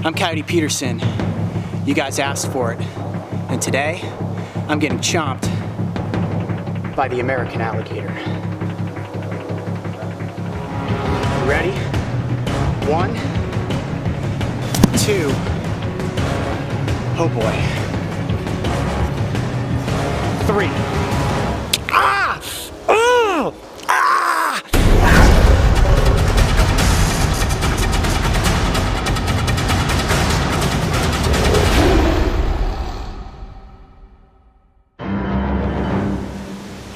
I'm Coyote Peterson. You guys asked for it. And today, I'm getting chomped by the American alligator. You ready? 1, 2. Oh boy. 3. Ah! Oh! Ah!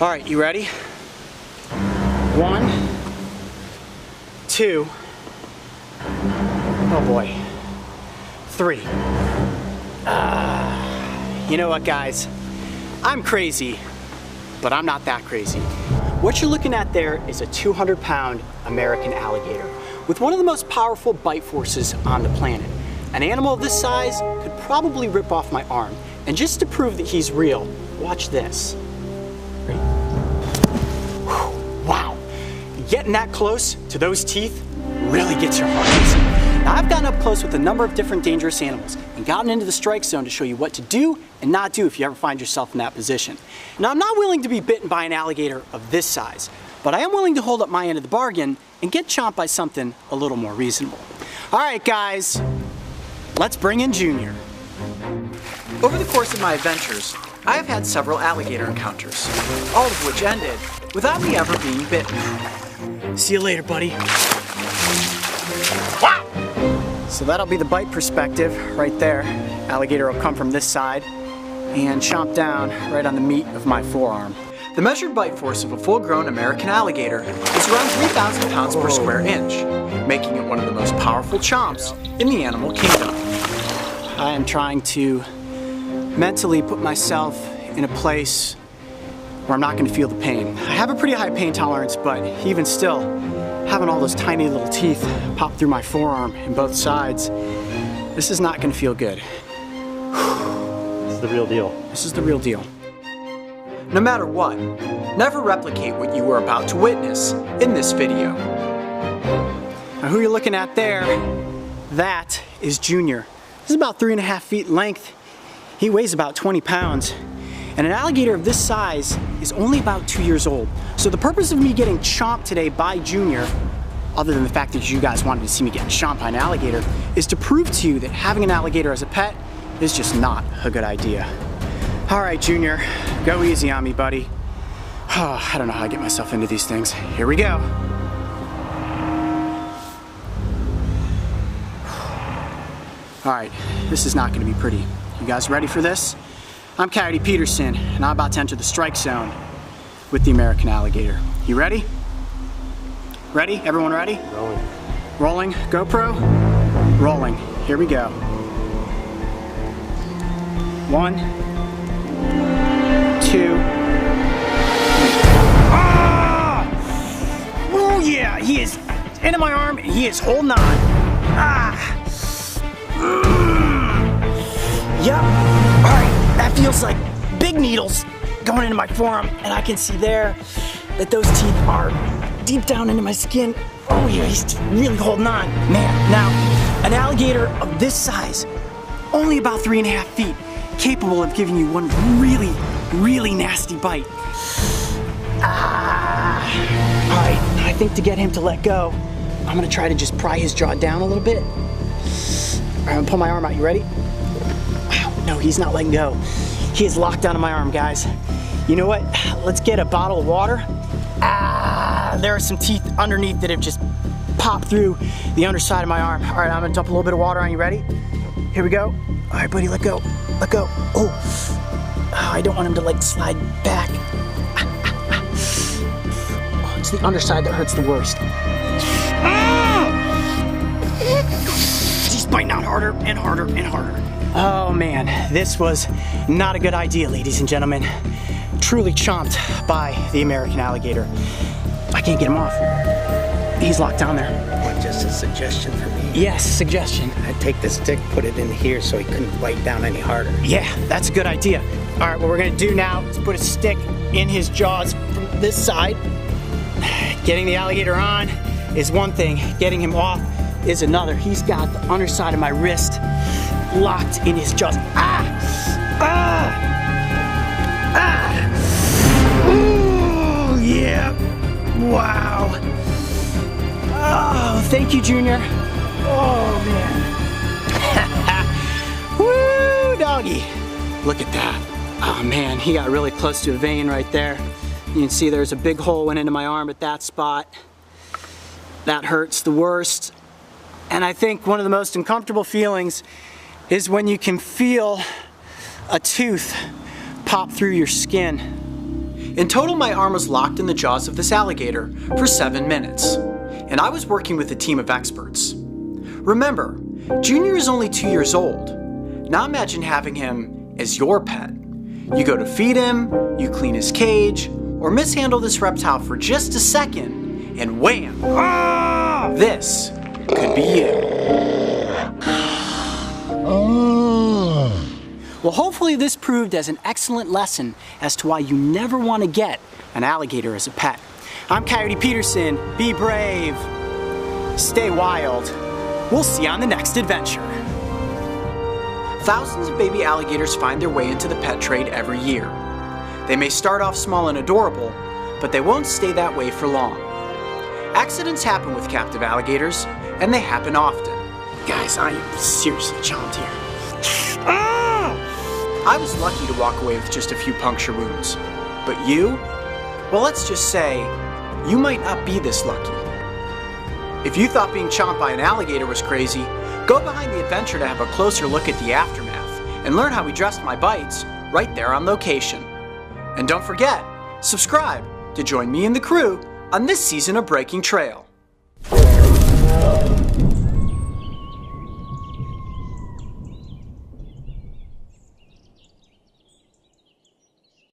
All right, you ready? 1, 2. Oh boy. 3. You know what, guys? I'm crazy, but I'm not that crazy. What you're looking at there is a 200-pound American alligator with one of the most powerful bite forces on the planet. An animal of this size could probably rip off my arm. And just to prove that he's real, watch this. Wow, getting that close to those teeth really gets your heart racing. Now, I've gotten up close with a number of different dangerous animals and gotten into the strike zone to show you what to do and not do if you ever find yourself in that position. Now, I'm not willing to be bitten by an alligator of this size, but I am willing to hold up my end of the bargain and get chomped by something a little more reasonable. All right, guys, let's bring in Junior. Over the course of my adventures, I have had several alligator encounters, all of which ended without me ever being bitten. See you later, buddy. Wow! So that'll be the bite perspective right there. Alligator will come from this side and chomp down right on the meat of my forearm. The measured bite force of a full-grown American alligator is around 3,000 pounds per square inch, making it one of the most powerful chomps in the animal kingdom. I am trying to mentally put myself in a place where I'm not going to feel the pain. I have a pretty high pain tolerance, but even still, having all those tiny little teeth pop through my forearm in both sides, this is not going to feel good. This is the real deal. This is the real deal. No matter what, never replicate what you were about to witness in this video. Now, who you're looking at there, that is Junior. This is about 3.5 feet in length. He weighs about 20 pounds. And an alligator of this size is only about 2 years old. So the purpose of me getting chomped today by Junior, other than the fact that you guys wanted to see me get chomped by an alligator, is to prove to you that having an alligator as a pet is just not a good idea. All right, Junior, go easy on me, buddy. Oh, I don't know how I get myself into these things. Here we go. All right, this is not gonna be pretty. You guys ready for this? I'm Coyote Peterson, and I'm about to enter the strike zone with the American alligator. You ready? Ready? Everyone ready? Rolling. Rolling. GoPro? Rolling. Here we go. 1, 2. Ah! Oh yeah, he is into my arm, and he is holding on. Ah! Yep. All right. That feels like big needles going into my forearm, and I can see there that those teeth are deep down into my skin. Oh yeah, he's really holding on. Man, now, an alligator of this size, only about 3.5 feet, capable of giving you one really, really nasty bite. All right, I think to get him to let go, I'm gonna try to just pry his jaw down a little bit. All right, I'm gonna pull my arm out, you ready? No, he's not letting go. He is locked onto my arm, guys. You know what? Let's get a bottle of water. There are some teeth underneath that have just popped through the underside of my arm. All right, I'm gonna dump a little bit of water on you. Ready? Here we go. All right, buddy, let go. Let go. Oh, I don't want him to like slide back. Oh, it's the underside that hurts the worst. He's biting out harder and harder and harder. Oh man, this was not a good idea, ladies and gentlemen. Truly chomped by the American alligator. I can't get him off. He's locked down there. What, just a suggestion for me? Yes, suggestion. I'd take the stick, put it in here so he couldn't bite down any harder. Yeah, that's a good idea. All right, what we're gonna do now is put a stick in his jaws from this side. Getting the alligator on is one thing. Getting him off is another. He's got the underside of my wrist locked in his jaws. Ah! Ah! Ah! Ooh, yeah. Wow. Oh, thank you, Junior. Oh, man. Woo, doggy. Look at that. Oh, man, he got really close to a vein right there. You can see there's a big hole went into my arm at that spot. That hurts the worst. And I think one of the most uncomfortable feelings is when you can feel a tooth pop through your skin. In total, my arm was locked in the jaws of this alligator for 7 minutes, and I was working with a team of experts. Remember, Junior is only 2 years old. Now imagine having him as your pet. You go to feed him, you clean his cage, or mishandle this reptile for just a second, and wham! Ah! This could be you. Well, hopefully this proved as an excellent lesson as to why you never want to get an alligator as a pet. I'm Coyote Peterson. Be brave. Stay wild. We'll see you on the next adventure. Thousands of baby alligators find their way into the pet trade every year. They may start off small and adorable, but they won't stay that way for long. Accidents happen with captive alligators, and they happen often. Guys, I am seriously chomped here. I was lucky to walk away with just a few puncture wounds. But you? Well, let's just say, you might not be this lucky. If you thought being chomped by an alligator was crazy, go behind the adventure to have a closer look at the aftermath and learn how we dressed my bites right there on location. And don't forget, subscribe to join me and the crew on this season of Breaking Trail.